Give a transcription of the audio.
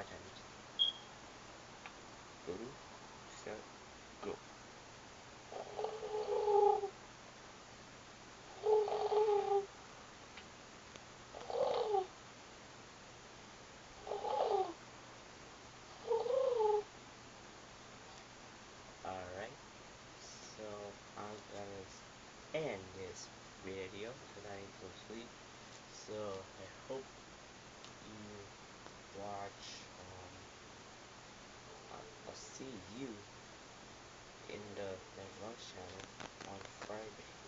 buttons. Ready, set, go. Alright, so I'm gonna end this video because I need to sleep. So I hope you watch. I'll see you in the next channel on Friday.